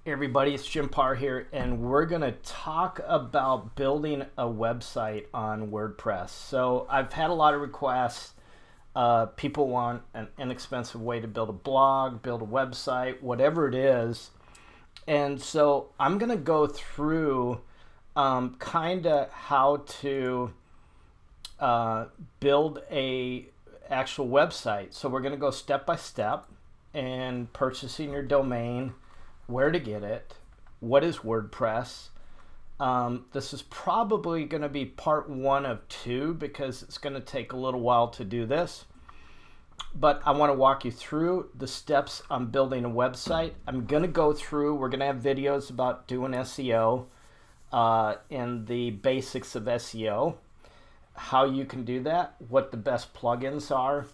Hey everybody, it's Jim Paar here, and we're going to talk about building a website on WordPress. So I've had a lot of requests. People want an inexpensive way to build a blog, build a website, whatever it is. And so I'm going to go through kind of how to build a actual website. So we're going to go step by step and purchasing your domain, where to get it, what is WordPress. This is probably going to be part 1 of 2 because it's going to take a little while to do this. But I want to walk you through the steps on building a website. I'm going to go through, we're going to have videos about doing SEO and the basics of SEO, how you can do that, what the best plugins are.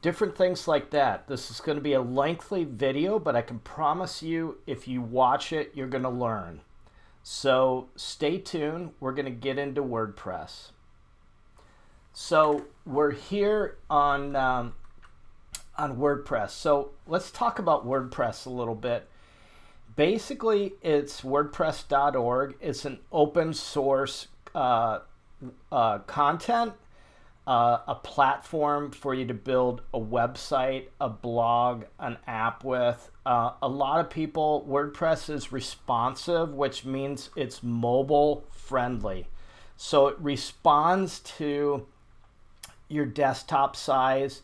Different things like that. This is going to be a lengthy video, but I can promise you if you watch it, you're going to learn. So stay tuned. We're going to get into WordPress. So we're here on WordPress. So let's talk about WordPress a little bit. Basically, it's WordPress.org. It's an open source content. A platform for you to build a website, a blog, an app with. A lot of people, WordPress is responsive, which means it's mobile friendly. So it responds to your desktop size.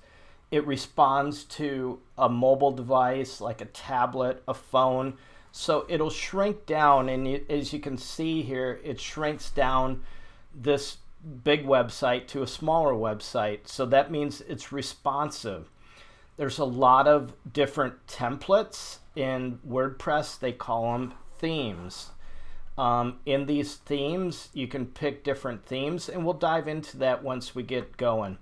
It responds to a mobile device like a tablet, a phone. So it'll shrink down, and as you can see here, it shrinks down this big website to a smaller website. So that means it's responsive. There's a lot of different templates in WordPress. They call them themes. In these themes, you can pick different themes, and we'll dive into that once we get going.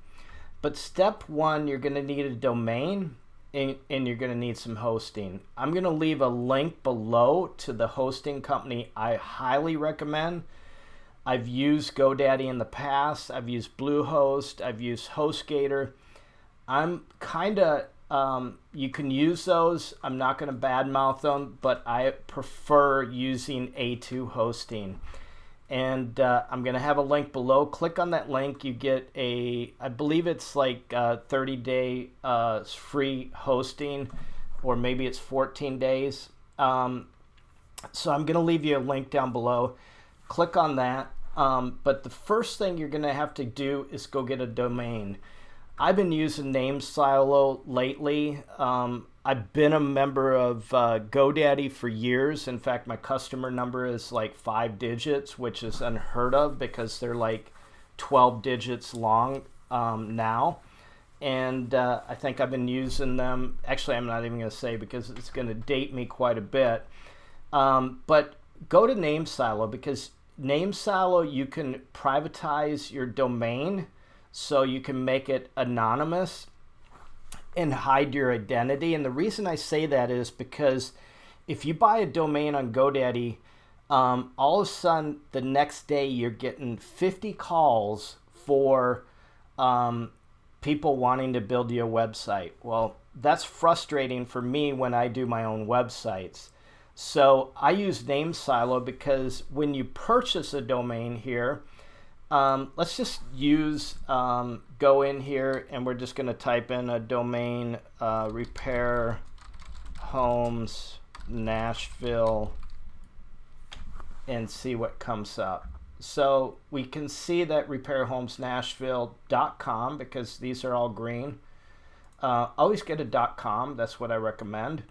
But step 1, you're going to need a domain, and you're going to need some hosting. I'm going to leave a link below to the hosting company I highly recommend. I've used GoDaddy in the past. I've used Bluehost. I've used HostGator. I'm kind of, you can use those. I'm not going to badmouth them, but I prefer using A2 hosting. And I'm going to have a link below. Click on that link. You get I believe it's like 30-day free hosting, or maybe it's 14 days. So I'm going to leave you a link down below. Click on that. But the first thing you're going to have to do is go get a domain. I've been using NameSilo lately. I've been a member of GoDaddy for years. In fact, my customer number is like 5 digits, which is unheard of because they're like 12 digits long now. And I think I've been using them. Actually, I'm not even going to say because it's going to date me quite a bit. But go to NameSilo, because NameSilo, you can privatize your domain, so you can make it anonymous and hide your identity. And the reason I say that is because if you buy a domain on GoDaddy, all of a sudden the next day you're getting 50 calls for people wanting to build you a website. Well, that's frustrating for me when I do my own websites. So I use NameSilo because when you purchase a domain here, let's just use, go in here and we're just going to type in a domain, Repair Homes Nashville, and see what comes up. So we can see that repairhomesnashville.com, because these are all green. Always get a .com, that's what I recommend.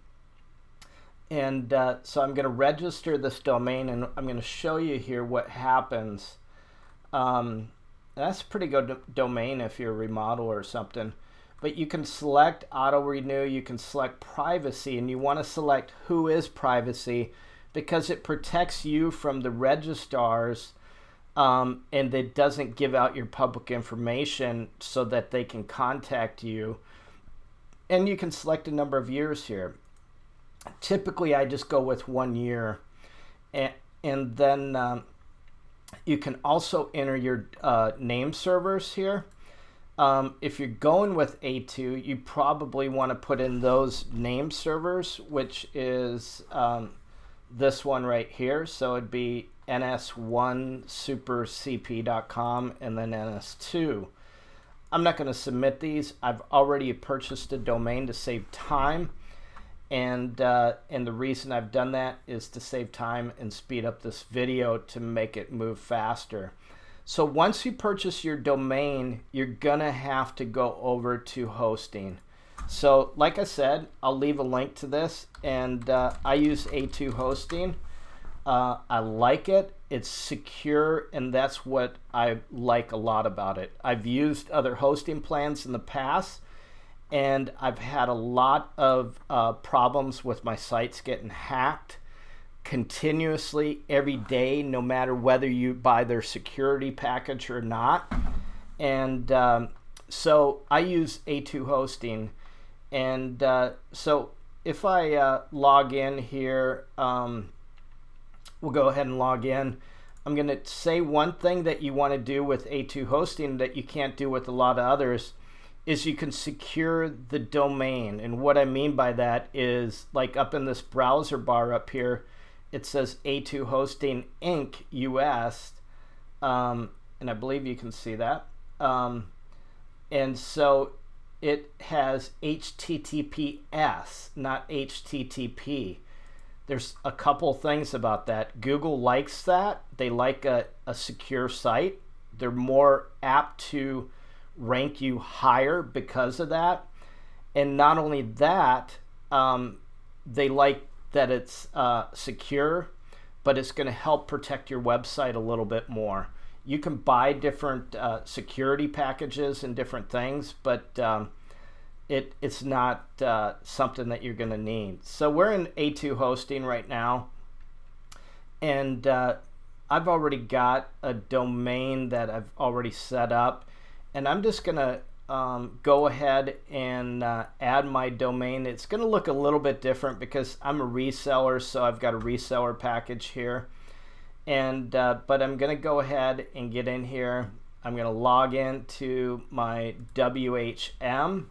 And so I'm going to register this domain, and I'm going to show you here what happens. That's a pretty good domain if you're a remodeler or something. But you can select auto renew, you can select privacy, and you want to select who is privacy because it protects you from the registrars, and it doesn't give out your public information so that they can contact you. And you can select a number of years here. Typically, I just go with 1 year, and then you can also enter your name servers here. if you're going with A2, you probably want to put in those name servers, which is this one right here. So it'd be ns1supercp.com and then ns2. I'm not going to submit these. I've already purchased a domain to save time. And the reason I've done that is to save time and speed up this video to make it move faster. So once you purchase your domain, you're gonna have to go over to hosting. So like I said, I'll leave a link to this, and I use A2 hosting. I like it. It's secure, and that's what I like a lot about it. I've used other hosting plans in the past, and I've had a lot of problems with my sites getting hacked continuously every day, no matter whether you buy their security package or not. And so I use A2 hosting. And so if I log in here, we'll go ahead and log in. I'm going to say one thing that you want to do with A2 hosting that you can't do with a lot of others is you can secure the domain. And what I mean by that is, like up in this browser bar up here, it says A2 Hosting Inc. US, and I believe you can see that. And so it has HTTPS, not HTTP. There's a couple things about that. Google likes that. They like a secure site. They're more apt to rank you higher because of that. And not only that, they like that it's secure, but it's going to help protect your website a little bit more. You can buy different security packages and different things, but it's not something that you're going to need. So we're in A2 hosting right now, and I've already got a domain that I've already set up, and I'm just going to go ahead and add my domain. It's going to look a little bit different because I'm a reseller, so I've got a reseller package here. And but I'm going to go ahead and get in here. I'm going to log into my WHM,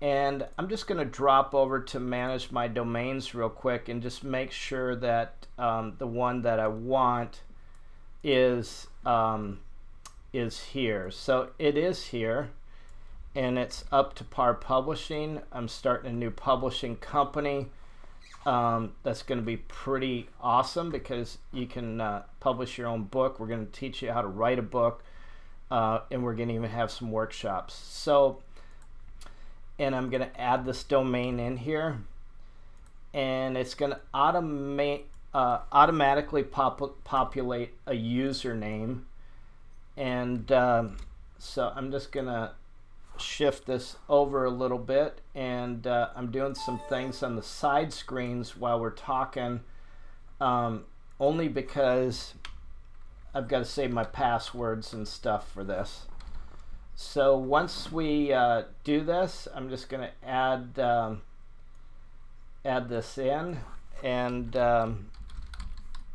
and I'm just going to drop over to manage my domains real quick and just make sure that the one that I want is here. So it is here, and it's Up to Par Publishing. I'm starting a new publishing company. That's going to be pretty awesome because you can publish your own book. We're going to teach you how to write a book, and we're going to even have some workshops. So, and I'm going to add this domain in here, and it's going to automatically populate a username. And so I'm just going to shift this over a little bit, and I'm doing some things on the side screens while we're talking, only because I've got to save my passwords and stuff for this. So once we do this, I'm just going to add this in, and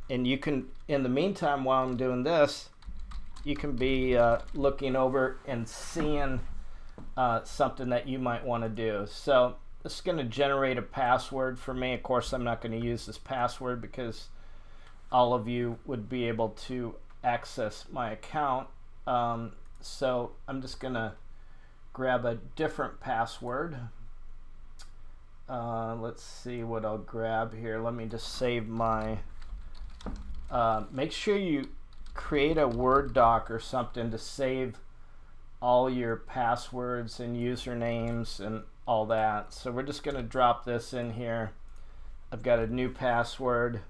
you can, in the meantime, while I'm doing this, you can be looking over and seeing something that you might want to do. So this is going to generate a password for me. Of course, I'm not going to use this password because all of you would be able to access my account. So I'm just going to grab a different password. Let's see what I'll grab here. Let me just save my... make sure you create a Word doc or something to save all your passwords and usernames and all that. So we're just going to drop this in here. I've got a new password,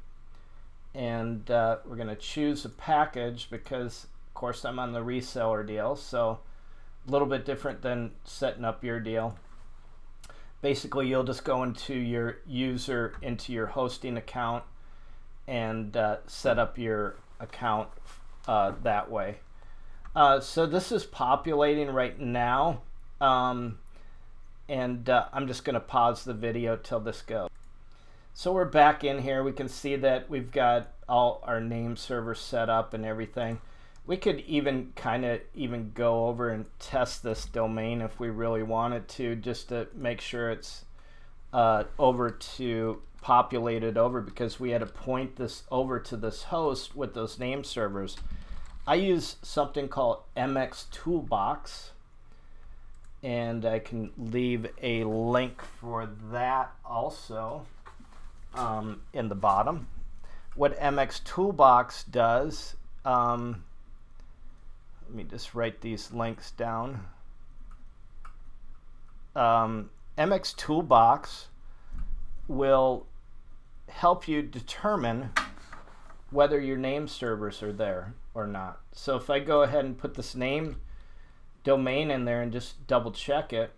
and we're going to choose a package because, of course, I'm on the reseller deal, so a little bit different than setting up your deal. Basically, you'll just go into your hosting account and set up your account that way. So this is populating right now, and I'm just going to pause the video till this goes. So we're back in here. We can see that we've got all our name servers set up and everything. We could even even go over and test this domain if we really wanted to, just to make sure it's populated over, because we had to point this over to this host with those name servers. I use something called MX Toolbox, and I can leave a link for that also in the bottom. What MX Toolbox does, let me just write these links down. MX Toolbox will help you determine whether your name servers are there or not. So if I go ahead and put this name domain in there and just double check it,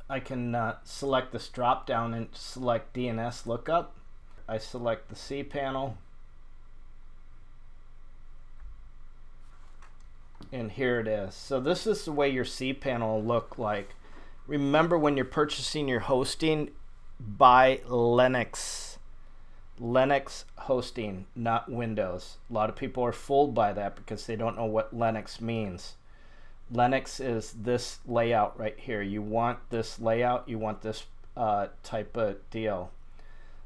I can select this drop down and select DNS lookup. I select the cPanel, and here it is. So this is the way your cPanel will look like. Remember, when you're purchasing your hosting, buy Linux hosting, not Windows. A lot of people are fooled by that because they don't know what Linux means. Linux is this layout right here. You want this layout, you want this type of deal.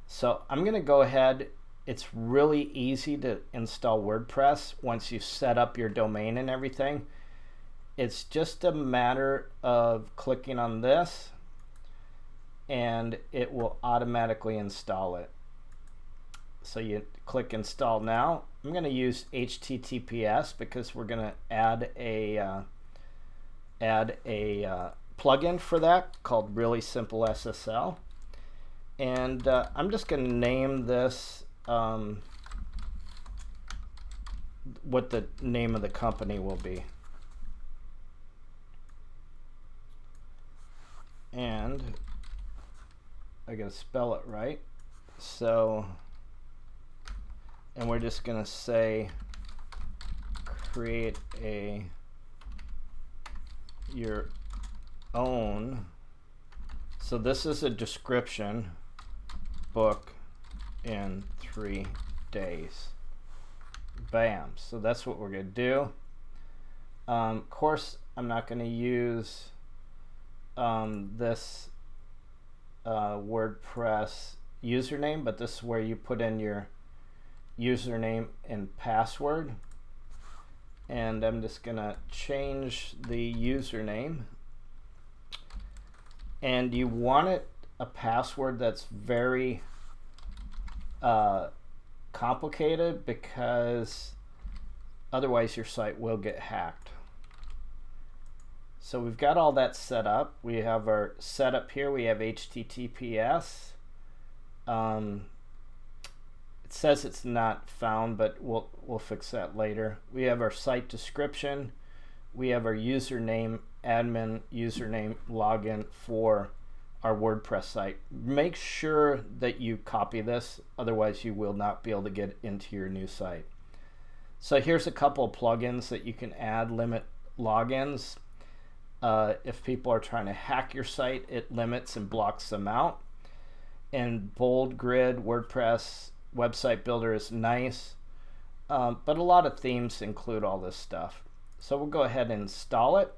So I'm going to go ahead. It's really easy to install WordPress once you set up your domain and everything. It's just a matter of clicking on this and it will automatically install it. So you click install now. I'm going to use HTTPS because we're going to add a plugin for that called Really Simple SSL. And I'm just going to name this what the name of the company will be. And I gotta spell it right. So, and we're just gonna say create your own. So this is a description book in 3 days. Bam. So that's what we're gonna do. Of course, I'm not gonna use this WordPress username, but this is where you put in your username and password. And I'm just gonna change the username, and you want it a password that's very complicated, because otherwise your site will get hacked. So we've got all that set up. We have our setup here. We have HTTPS. It says it's not found, but we'll fix that later. We have our site description. We have our username, admin username, login for our WordPress site. Make sure that you copy this, otherwise you will not be able to get into your new site. So here's a couple of plugins that you can add, limit logins. If people are trying to hack your site, it limits and blocks them out. And Bold Grid WordPress website builder is nice, but a lot of themes include all this stuff. So we'll go ahead and install it.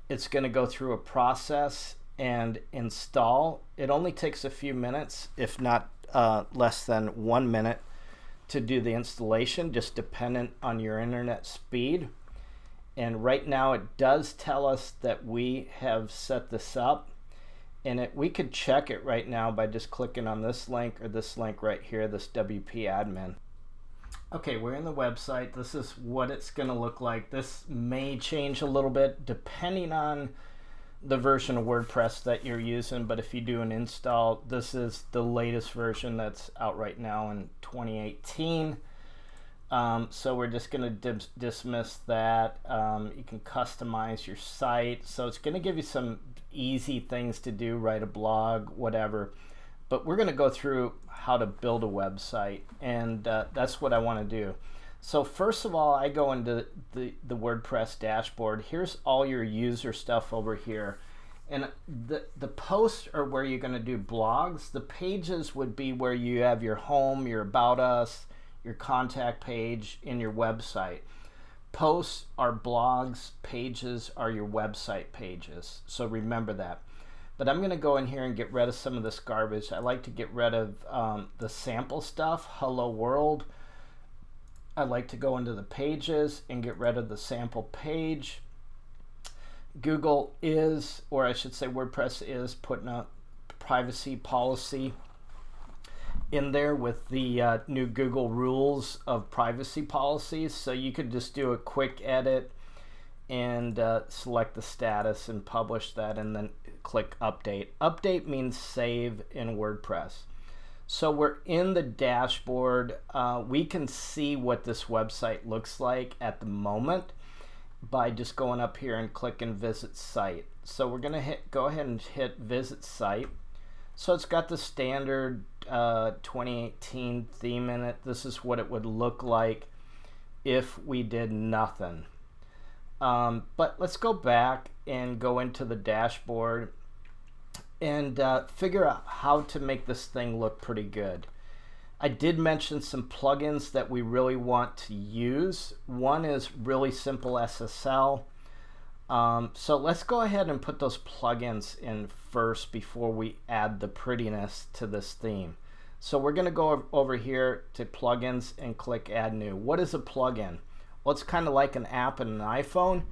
It's going to go through a process and install. It only takes a few minutes, if not less than 1 minute, to do the installation, just dependent on your internet speed. And right now it does tell us that we have set this up, and we could check it right now by just clicking on this link or this link right here, this WP admin. Okay, we're in the website. This is what it's going to look like. This may change a little bit depending on the version of WordPress that you're using, but if you do an install, this is the latest version that's out right now in 2018. So we're just going to dismiss that. You can customize your site. So it's going to give you some easy things to do, write a blog, whatever. But we're going to go through how to build a website, and that's what I want to do. So first of all, I go into the WordPress dashboard. Here's all your user stuff over here. And the posts are where you're going to do blogs. The pages would be where you have your home, your about us, your contact page in your website. Posts are blogs, pages are your website pages. So remember that. But I'm going to go in here and get rid of some of this garbage. I like to get rid of the sample stuff, hello world. I like to go into the pages and get rid of the sample page. Google is, or I should say WordPress is, putting a privacy policy in there with the new Google rules of privacy policies. So you could just do a quick edit and select the status and publish that, and then click update. Update means save in WordPress. So we're in the dashboard. We can see what this website looks like at the moment by just going up here and clicking visit site. So we're going to go ahead and hit visit site. So it's got the standard 2018 theme in it. This is what it would look like if we did nothing. But let's go back and go into the dashboard and figure out how to make this thing look pretty good. I did mention some plugins that we really want to use. One is really simple SSL. So let's go ahead and put those plugins in first before we add the prettiness to this theme. So we're going to go over here to plugins and click add new. What is a plugin? Well, it's kind of like an app in an iPhone.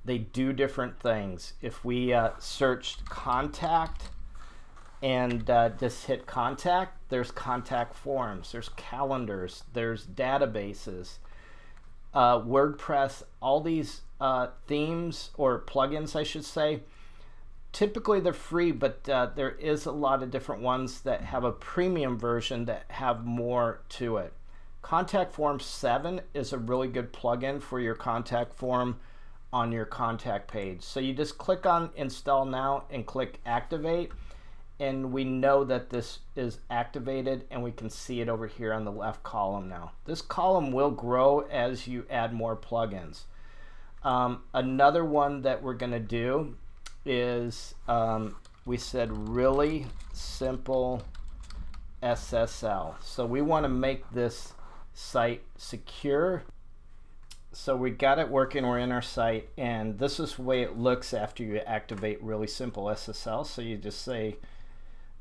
They do different things. If we searched contact and just hit contact, there's contact forms, there's calendars, there's databases, WordPress, all these themes or plugins, I should say. Typically they're free, but there is a lot of different ones that have a premium version that have more to it. Contact Form 7 is a really good plugin for your contact form on your contact page. So you just click on install now and click activate, and we know that this is activated, and we can see it over here on the left column now. This column will grow as you add more plugins. Another one that we're going to do is we said really simple SSL. So we want to make this site secure. So we got it working, we're in our site, and this is the way it looks after you activate really simple SSL. So you just say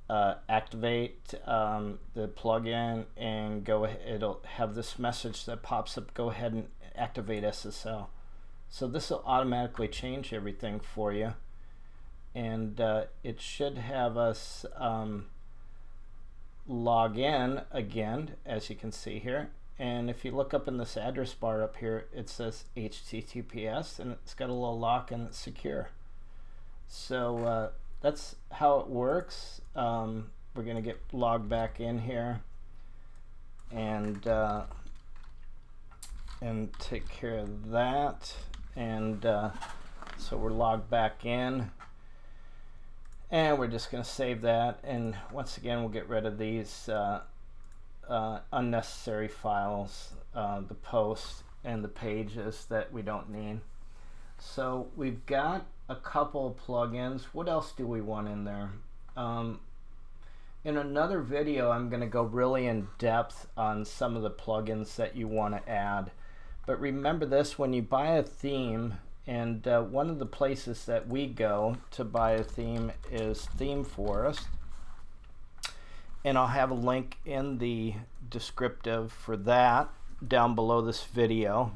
activate the plugin, and go ahead, it'll have this message that pops up, go ahead and activate SSL. So this will automatically change everything for you, and it should have us log in again, as you can see here. And if you look up in this address bar up here, it says HTTPS, and it's got a little lock and it's secure. So that's how it works. We're going to get logged back in here and take care of that. And so we're logged back in, and we're just going to save that. And once again, we'll get rid of these unnecessary files, the posts and the pages that we don't need. So we've got a couple of plugins. What else do we want in there? In another video, I'm going to go really in depth on some of the plugins that you want to add. But remember this, when you buy a theme, and one of the places that we go to buy a theme is ThemeForest. And I'll have a link in the descriptive for that down below this video.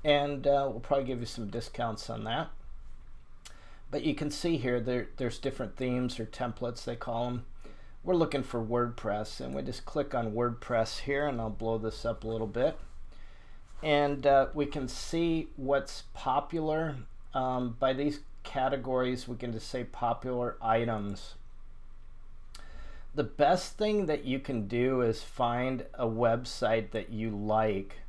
And we'll probably give you some discounts on that. But you can see here there's different themes or templates, they call them. We're looking for WordPress, and we just click on WordPress here, and I'll blow this up a little bit. And we can see what's popular. By these categories, we can just say popular items. The best thing that you can do is find a website that you like,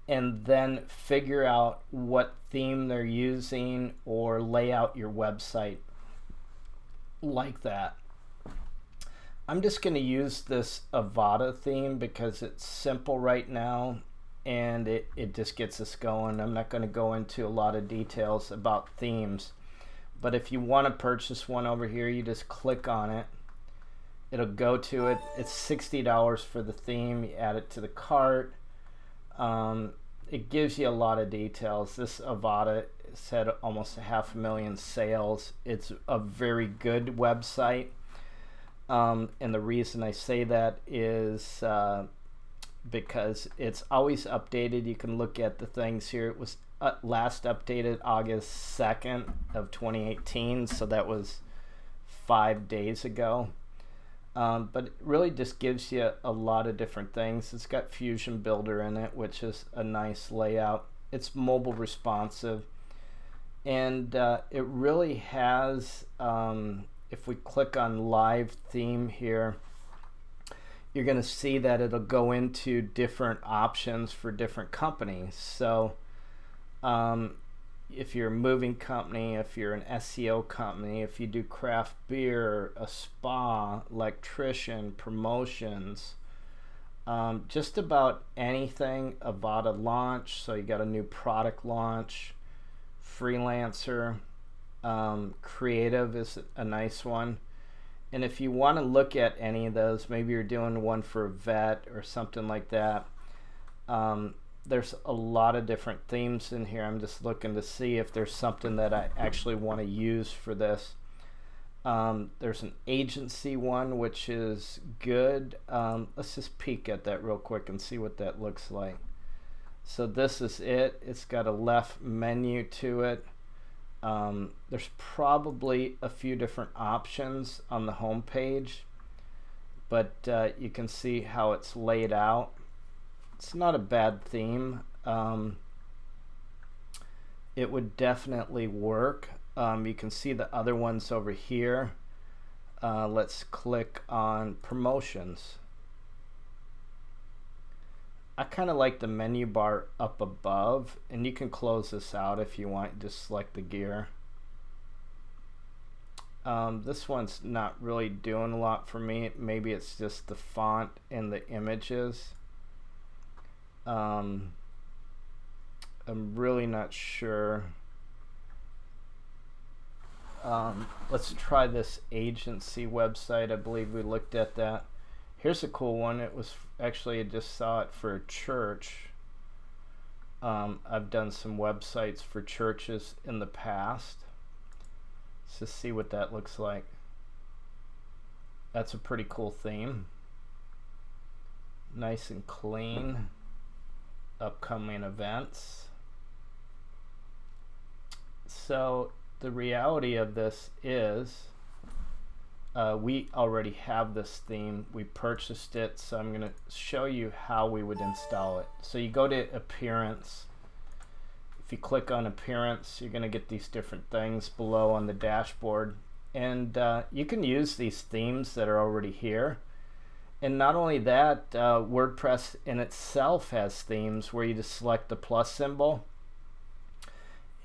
and then figure out what theme they're using, or lay out your website like that. I'm just going to use this Avada theme because it's simple right now, and it just gets us going. I'm not going to go into a lot of details about themes, but if you want to purchase one over here, you just click on it, it'll go to it. It's $60 for the theme. You add it to the cart. It gives you a lot of details. This Avada said almost 500,000 sales. It's a very good website. And the reason I say that is because it's always updated. You can look at the things here. It was last updated August 2nd of 2018, so that was 5 days ago. But it really just gives you a lot of different things. It's got Fusion Builder in it, which is a nice layout. It's mobile responsive, and it really has, if we click on live theme here, you're going to see that it'll go into different options for different companies. So if you're a moving company, if you're an SEO company, if you do craft beer, a spa, electrician, promotions, just about anything. Avada launch, so you got a new product launch, freelancer, creative is a nice one. And if you want to look at any of those, maybe you're doing one for a vet or something like that, there's a lot of different themes in here. I'm just looking to see if there's something that I actually want to use for this. There's an agency one, which is good. Let's just peek at that real quick and see what that looks like. So this is it. It's got a left menu to it. There's probably a few different options on the home page, but you can see how it's laid out. It's not a bad theme. It would definitely work. You can see the other ones over here. Let's click on promotions. I kind of like the menu bar up above, and you can close this out if you want. Just select the gear. This one's not really doing a lot for me. Maybe it's just the font and the images. I'm really not sure. Let's try this agency website. I believe we looked at that. Here's a cool one. It was actually, I just saw it for a church. I've done some websites for churches in the past. Let's just see what that looks like. That's a pretty cool theme. Nice and clean. Upcoming events. So the reality of this is we already have this theme. We purchased it, so I'm going to show you how we would install it. So you go to Appearance. If you click on Appearance, you're going to get these different things below on the dashboard, and you can use these themes that are already here. And not only that, WordPress in itself has themes where you just select the plus symbol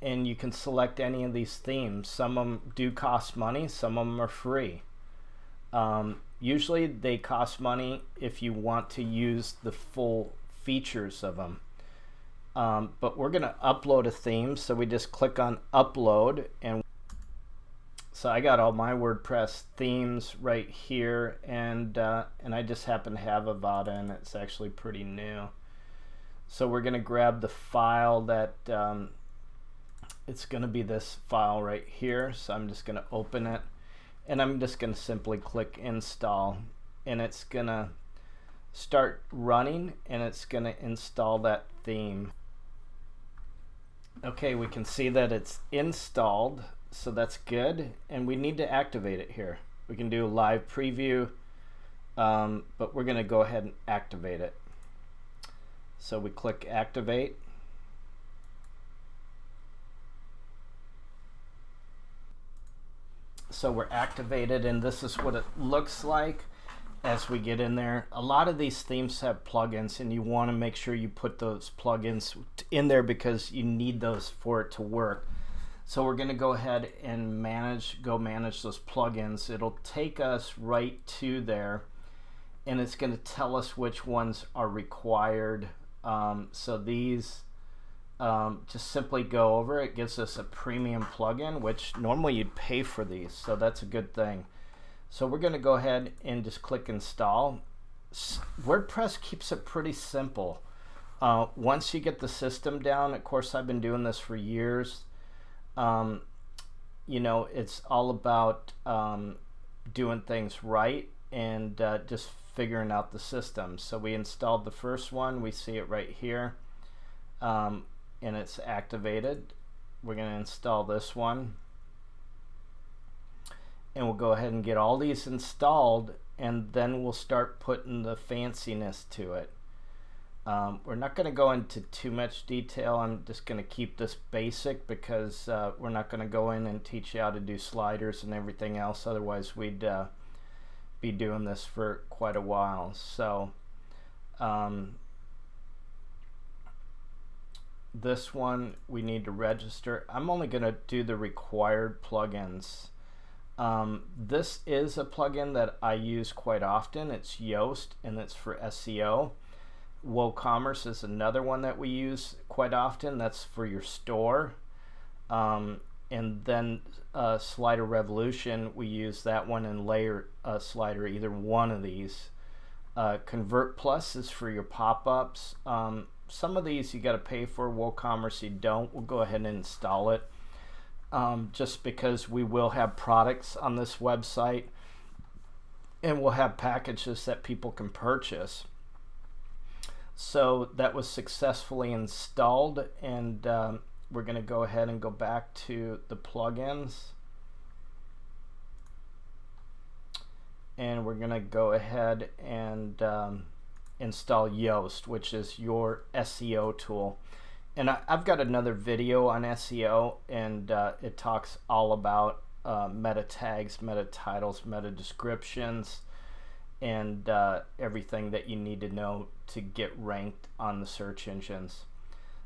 and you can select any of these themes. Some of them do cost money, some of them are free. Usually they cost money if you want to use the full features of them. But we're going to upload a theme, so we just click on Upload, and so I got all my WordPress themes right here, and I just happen to have Avada, and it's actually pretty new. So we're going to grab the file that it's going to be this file right here. So I'm just going to open it, and I'm just going to simply click Install, and it's going to start running, and it's going to install that theme. Okay, we can see that it's installed. So that's good, and we need to activate it here. We can do a live preview, but we're going to go ahead and activate it. So we click Activate. So we're activated, and this is what it looks like as we get in there. A lot of these themes have plugins, and you want to make sure you put those plugins in there because you need those for it to work. So we're going to go ahead and manage those plugins. It'll take us right to there, and it's going to tell us which ones are required. So these, just simply go over. It gives us a premium plugin, which normally you'd pay for these, so that's a good thing. So we're going to go ahead and just click install. WordPress keeps it pretty simple. Once you get the system down, of course I've been doing this for years, you know, it's all about doing things right and just figuring out the system. So we installed the first one, we see it right here, and it's activated. We're going to install this one, and we'll go ahead and get all these installed, and then we'll start putting the fanciness to it. We're not going to go into too much detail. I'm just going to keep this basic because we're not going to go in and teach you how to do sliders and everything else. Otherwise, we'd be doing this for quite a while. So this one we need to register. I'm only going to do the required plugins. This is a plugin that I use quite often. It's Yoast, and it's for SEO. WooCommerce is another one that we use quite often. That's for your store. And then Slider Revolution, we use that one, and Layer Slider, either one of these. Convert Plus is for your pop-ups. Some of these you got to pay for. WooCommerce you don't. We'll go ahead and install it. Just because we will have products on this website, and we'll have packages that people can purchase. So that was successfully installed, and we're going to go ahead and go back to the plugins, and we're going to go ahead and install Yoast, which is your SEO tool. And I've got another video on SEO, and it talks all about meta tags, meta titles, meta descriptions, and everything that you need to know to get ranked on the search engines.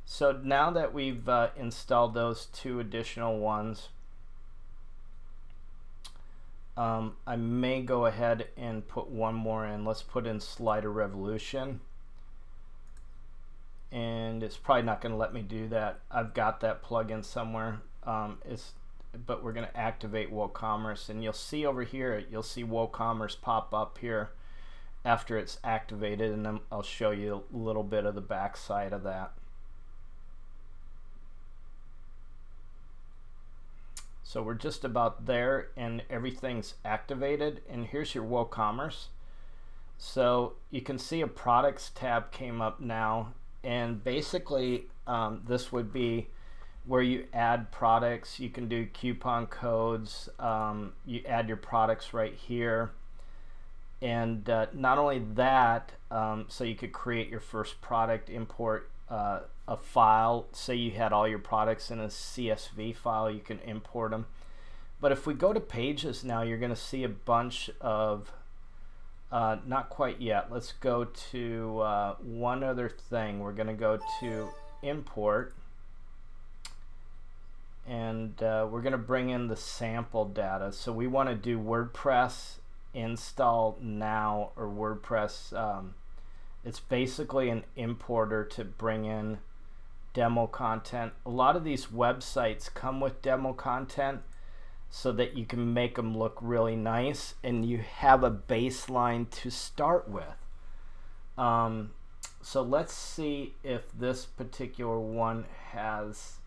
So now that we've installed those two additional ones, I may go ahead and put one more in. Let's put in Slider Revolution. And it's probably not going to let me do that. I've got that plugin somewhere. But we're going to activate WooCommerce, and you'll see over here, you'll see WooCommerce pop up here after it's activated, and then I'll show you a little bit of the backside of that. So we're just about there, and everything's activated, and here's your WooCommerce. So you can see a products tab came up now, and basically this would be where you add products. You can do coupon codes. You add your products right here, and not only that, so you could create your first product, import a file. Say you had all your products in a CSV file, you can import them. But if we go to pages now, you're going to see a bunch of not quite yet. Let's go to one other thing. We're going to go to import, and we're going to bring in the sample data. So we want to do WordPress install now, or WordPress. It's basically an importer to bring in demo content. A lot of these websites come with demo content so that you can make them look really nice, and you have a baseline to start with. So let's see if this particular one has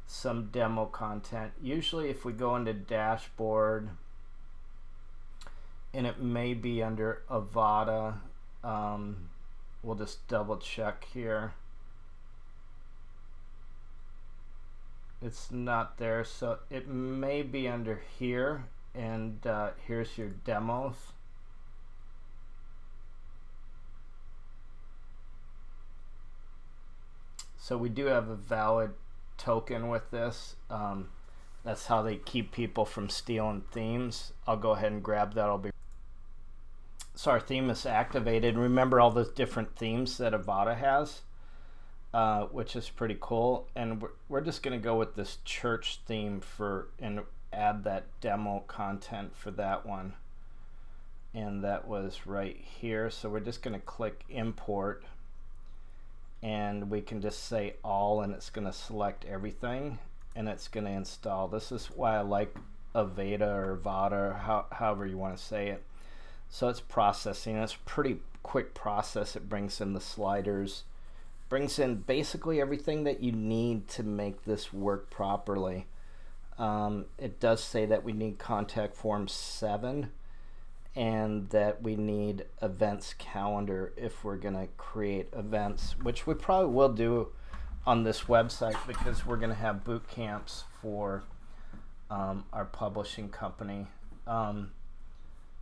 some demo content. Usually if we go into Dashboard, and it may be under Avada, we'll just double check here. It's not there, so it may be under here, and here's your demos. So we do have a valid token with this. That's how they keep people from stealing themes. I'll go ahead and grab that. So our theme is activated. Remember all those different themes that Avada has, which is pretty cool. And we're just going to go with this church theme and add that demo content for that one. And that was right here. So we're just going to click import, and we can just say all, and it's going to select everything, and it's going to install. This is why I like Avada or Vada, however you want to say it. So it's processing. It's a pretty quick process. It brings in the sliders, brings in basically everything that you need to make this work properly. It does say that we need contact form 7 and that we need events calendar if we're going to create events, which we probably will do on this website because we're going to have boot camps for our publishing company.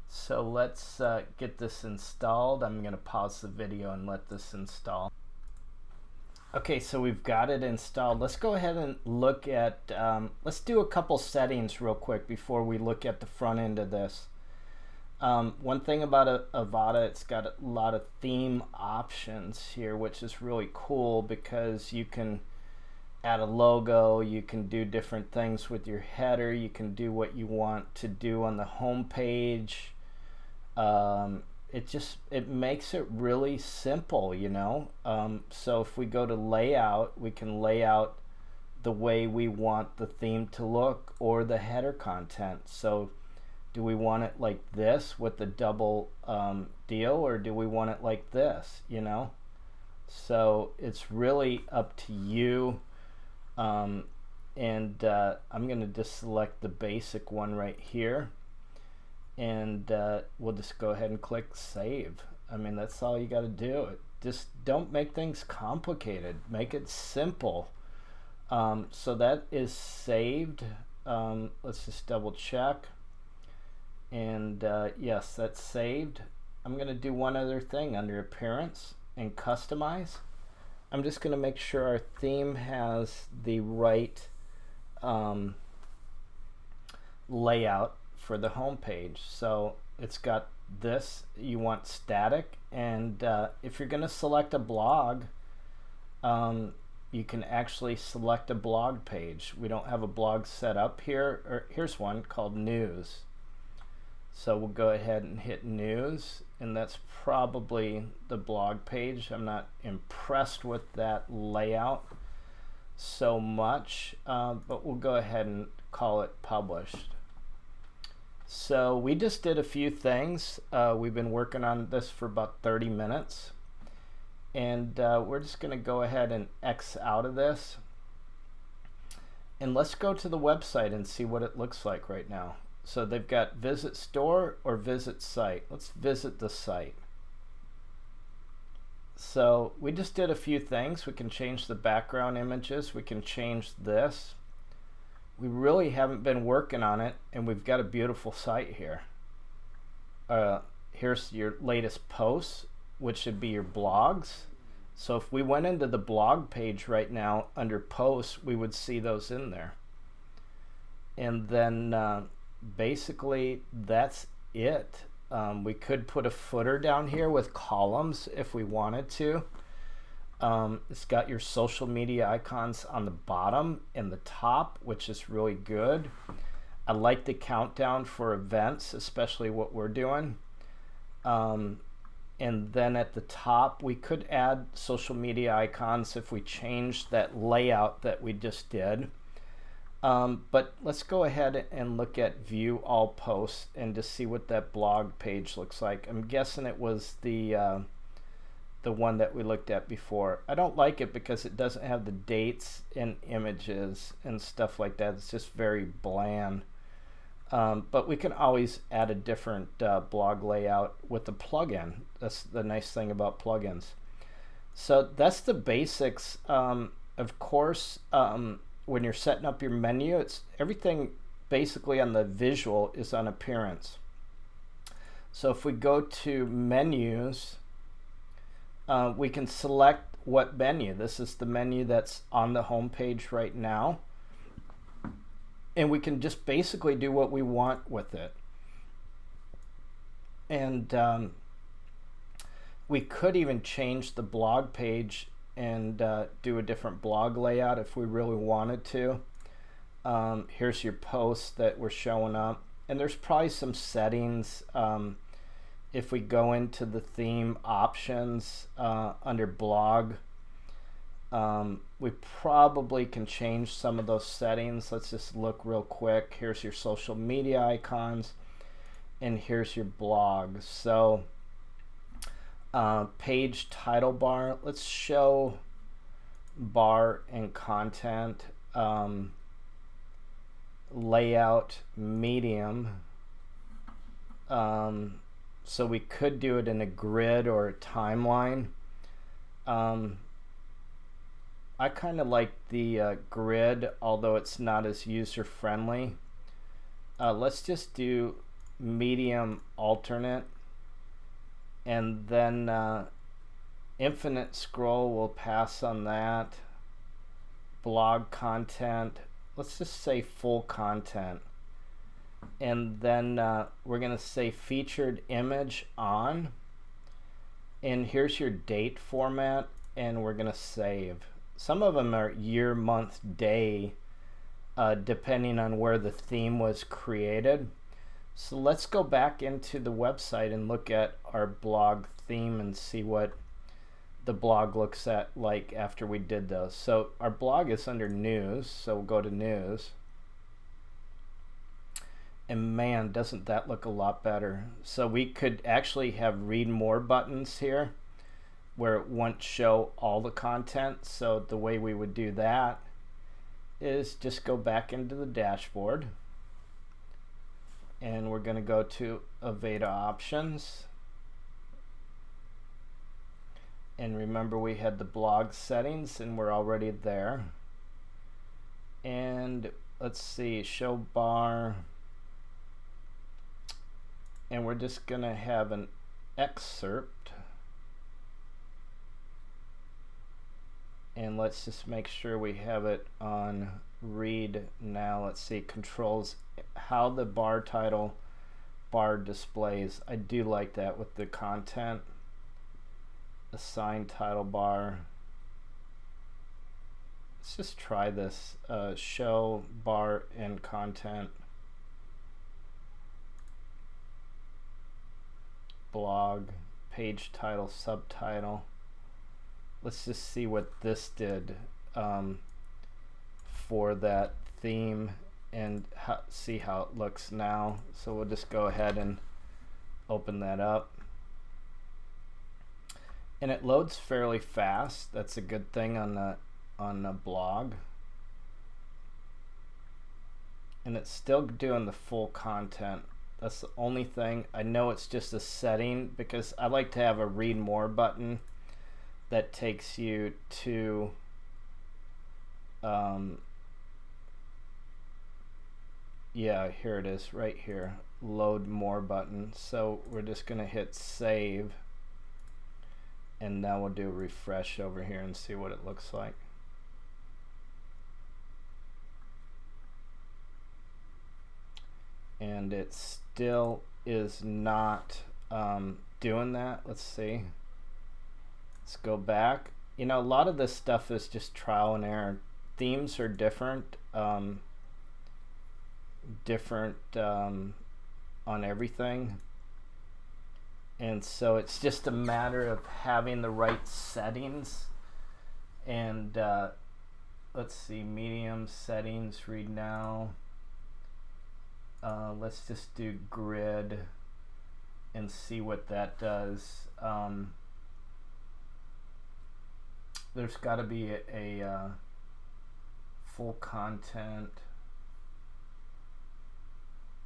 So let's get this installed. I'm going to pause the video and let this install. Okay, so we've got it installed. Let's go ahead and look at, let's do a couple settings real quick before we look at the front end of this. One thing about Avada, it's got a lot of theme options here, which is really cool because you can add a logo, you can do different things with your header, you can do what you want to do on the home page. It makes it really simple, you know. So if we go to layout, we can lay out the way we want the theme to look or the header content. So do we want it like this with the double deal, or do we want it like this, you know? So it's really up to you. I'm going to just select the basic one right here. And we'll just go ahead and click save. I mean, that's all you got to do. Just don't make things complicated. Make it simple. So that is saved. Let's just double check. And yes, that's saved. I'm going to do one other thing under appearance and customize. I'm just going to make sure our theme has the right layout for the home page. So it's got this, you want static, and if you're going to select a blog, you can actually select a blog page. We don't have a blog set up here, or here's one called news. So we'll go ahead and hit news, and that's probably the blog page. I'm not impressed with that layout so much, but we'll go ahead and call it published. So we just did a few things. We've been working on this for about 30 minutes, and we're just going to go ahead and X out of this, and let's go to the website and see what it looks like right now. So they've got visit store or visit site. Let's visit the site. So we just did a few things. We can change the background images. We can change this. We really haven't been working on it, and we've got a beautiful site here. Here's your latest posts, which should be your blogs. So if we went into the blog page right now under posts, we would see those in there. And then basically that's it. We could put a footer down here with columns if we wanted to. It's got your social media icons on the bottom and the top, which is really good. I like the countdown for events, especially what we're doing. And then at the top, we could add social media icons if we changed that layout that we just did. But let's go ahead and look at view all posts and just see what that blog page looks like. I'm guessing it was the one that we looked at before. I don't like it because it doesn't have the dates and images and stuff like that. It's just very bland. But we can always add a different blog layout with the plugin. That's the nice thing about plugins. So that's the basics. Of course, when you're setting up your menu, it's everything basically on the visual is on appearance. So if we go to menus, we can select what menu. This is the menu that's on the home page right now. And we can just basically do what we want with it. And we could even change the blog page and do a different blog layout if we really wanted to. Here's your posts that were showing up. And there's probably some settings. If we go into the theme options under blog, We probably can change some of those settings. Let's just look real quick. Here's your social media icons, and here's your blog. So page title bar, let's show bar and content, layout medium. So we could do it in a grid or a timeline. I kind of like the grid, although it's not as user friendly. Let's just do medium alternate, and then infinite scroll, we'll pass on that. Blog content, let's just say full content, and then we're going to say featured image on, and here's your date format, and we're going to save. Some of them are year, month, day, depending on where the theme was created. So let's go back into the website and look at our blog theme and see what the blog looks like after we did those. So our blog is under news, so we'll go to news. And man, doesn't that look a lot better. So we could actually have read more buttons here, where it won't show all the content. So the way we would do that is just go back into the dashboard, and we're going to go to Aveda options, and remember we had the blog settings and we're already there. And let's see, show bar, and we're just going to have an excerpt. And let's just make sure we have it on read now. Let's see, controls how the bar title bar displays. I do like that with the content. Assign title bar. Let's just try this. Show bar and content. Blog, page title, subtitle. Let's just see what this did for that theme, and see how it looks now. So we'll just go ahead and open that up, and it loads fairly fast. That's a good thing on the blog, and it's still doing the full content. That's the only thing. I know it's just a setting because I like to have a read more button that takes you to yeah, here it is right here, load more button. So we're just gonna hit save, and now we'll do a refresh over here and see what it looks like. And it still is not doing that. Let's see. Let's go back. You know, a lot of this stuff is just trial and error. Themes are different, on everything, and so it's just a matter of having the right settings. And let's see, medium settings, read now. Let's just do grid and see what that does. There's got to be a full content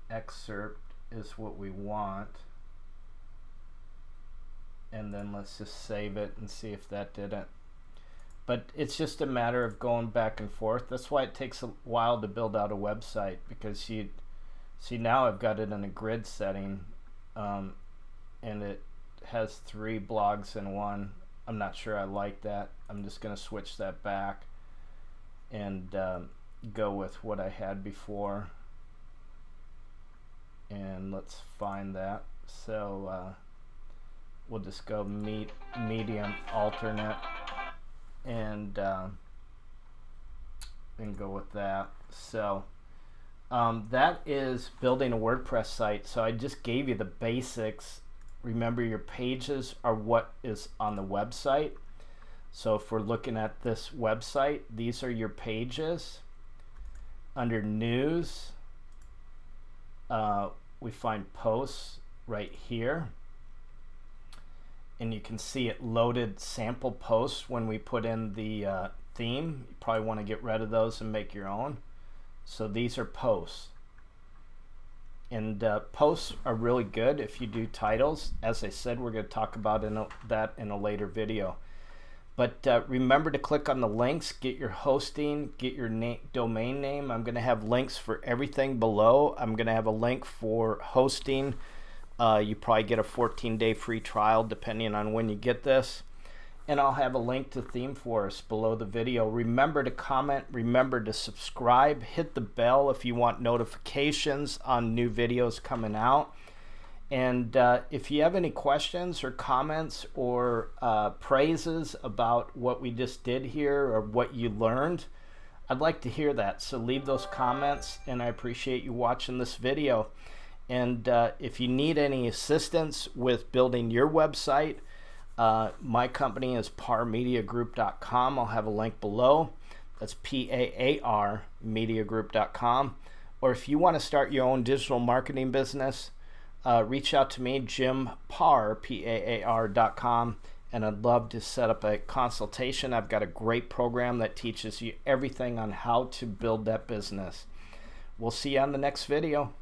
excerpt is what we want, and then let's just save it and see if that did it. But it's just a matter of going back and forth. That's why it takes a while to build out a website, because you see, now I've got it in a grid setting, and it has 3 blogs in one. I'm not sure I like that. I'm just going to switch that back and go with what I had before. And let's find that. So we'll just go medium alternate, and go with that. So that is building a WordPress site. So I just gave you the basics. Remember, your pages are what is on the website. So if we're looking at this website, these are your pages. Under news, we find posts right here. And you can see it loaded sample posts when we put in the theme. You probably want to get rid of those and make your own. So these are posts. And posts are really good if you do titles. As I said, we're going to talk about that in a later video. But remember to click on the links, get your hosting, get your domain name. I'm going to have links for everything below. I'm going to have a link for hosting. You probably get a 14-day free trial depending on when you get this. And I'll have a link to ThemeForest below the video. Remember to comment, remember to subscribe, hit the bell if you want notifications on new videos coming out. And if you have any questions or comments or praises about what we just did here or what you learned, I'd like to hear that. So leave those comments, and I appreciate you watching this video. And if you need any assistance with building your website, my company is parmediagroup.com. I'll have a link below. That's PAAR mediagroup.com. Or if you want to start your own digital marketing business, reach out to me, Jim Paar, PAAR.com, and I'd love to set up a consultation. I've got a great program that teaches you everything on how to build that business. We'll see you on the next video.